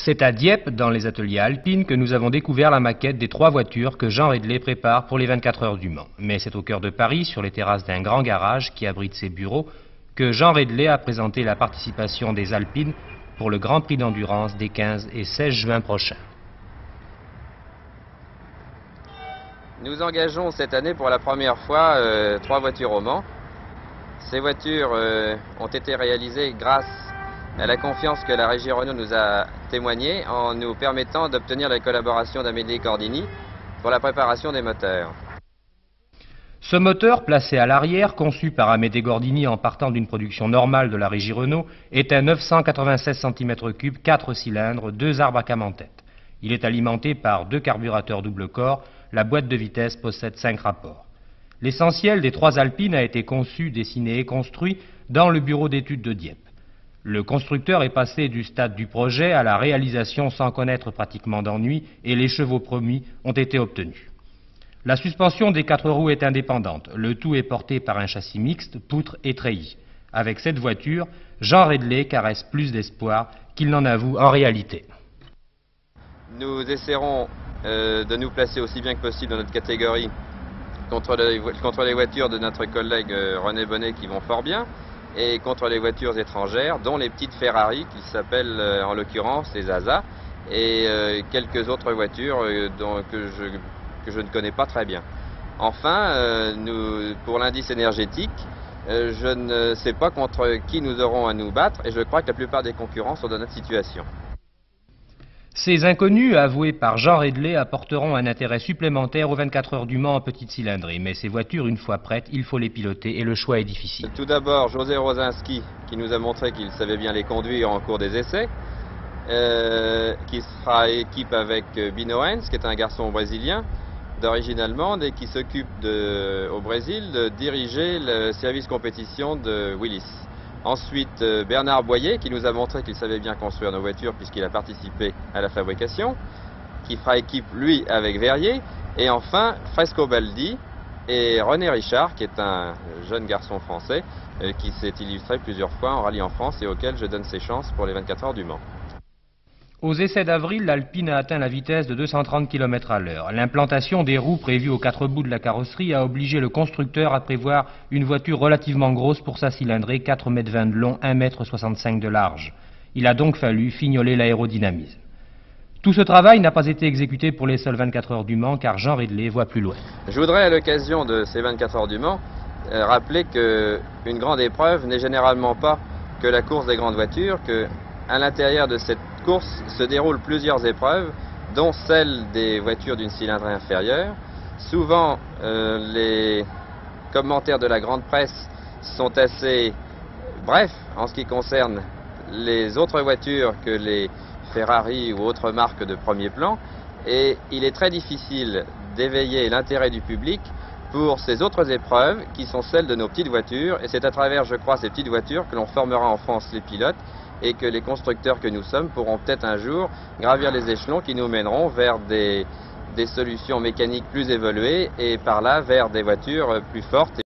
C'est à Dieppe, dans les ateliers Alpine, que nous avons découvert la maquette des 3 voitures que Jean Redlé prépare pour les 24 heures du Mans. Mais c'est au cœur de Paris, sur les terrasses d'un grand garage qui abrite ses bureaux, que Jean Redlé a présenté la participation des Alpines pour le Grand Prix d'endurance des 15 et 16 juin prochains. Nous engageons cette année pour la première fois 3 voitures au Mans. Ces voitures ont été réalisées grâce à la confiance que la régie Renault nous a témoignée en nous permettant d'obtenir la collaboration d'Amédée Gordini pour la préparation des moteurs. Ce moteur, placé à l'arrière, conçu par Amédée Gordini en partant d'une production normale de la régie Renault, est un 996 cm3, 4 cylindres, 2 arbres à cam en tête. Il est alimenté par 2 carburateurs double corps, la boîte de vitesse possède 5 rapports. L'essentiel des 3 Alpines a été conçu, dessiné et construit dans le bureau d'études de Dieppe. Le constructeur est passé du stade du projet à la réalisation sans connaître pratiquement d'ennui et les chevaux promis ont été obtenus. La suspension des 4 roues est indépendante. Le tout est porté par un châssis mixte, poutre et treillis. Avec cette voiture, Jean Redlé caresse plus d'espoir qu'il n'en avoue en réalité. Nous essaierons de nous placer aussi bien que possible dans notre catégorie contre les voitures de notre collègue René Bonnet qui vont fort bien, et contre les voitures étrangères, dont les petites Ferrari, qui s'appellent en l'occurrence les Zaza, et quelques autres voitures que je ne connais pas très bien. Enfin, pour l'indice énergétique, je ne sais pas contre qui nous aurons à nous battre, et je crois que la plupart des concurrents sont dans notre situation. Ces inconnus, avoués par Jean Redlé, apporteront un intérêt supplémentaire aux 24 heures du Mans en petite cylindrée. Mais ces voitures, une fois prêtes, il faut les piloter et le choix est difficile. Tout d'abord, José Rosinski, qui nous a montré qu'il savait bien les conduire en cours des essais, qui sera équipe avec Bino Hens, qui est un garçon brésilien d'origine allemande et qui s'occupe au Brésil de diriger le service compétition de Willis. Ensuite, Bernard Boyer, qui nous a montré qu'il savait bien construire nos voitures puisqu'il a participé à la fabrication, qui fera équipe, lui, avec Verrier. Et enfin, Frescobaldi et René Richard, qui est un jeune garçon français qui s'est illustré plusieurs fois en rallye en France et auquel je donne ses chances pour les 24 heures du Mans. Aux essais d'avril, l'Alpine a atteint la vitesse de 230 km à l'heure. L'implantation des roues prévues aux 4 bouts de la carrosserie a obligé le constructeur à prévoir une voiture relativement grosse pour sa cylindrée, 4,20 m de long, 1,65 m de large. Il a donc fallu fignoler l'aérodynamisme. Tout ce travail n'a pas été exécuté pour les seules 24 heures du Mans, car Jean Redlé voit plus loin. Je voudrais, à l'occasion de ces 24 heures du Mans, rappeler qu'une grande épreuve n'est généralement pas que la course des grandes voitures, qu'à l'intérieur de cette course se déroulent plusieurs épreuves, dont celle des voitures d'une cylindrée inférieure. Souvent, les commentaires de la grande presse sont assez brefs en ce qui concerne les autres voitures que les Ferrari ou autres marques de premier plan, et il est très difficile d'éveiller l'intérêt du public pour ces autres épreuves qui sont celles de nos petites voitures, et c'est à travers, je crois, ces petites voitures que l'on formera en France les pilotes et que les constructeurs que nous sommes pourront peut-être un jour gravir les échelons qui nous mèneront vers des solutions mécaniques plus évoluées et par là vers des voitures plus fortes.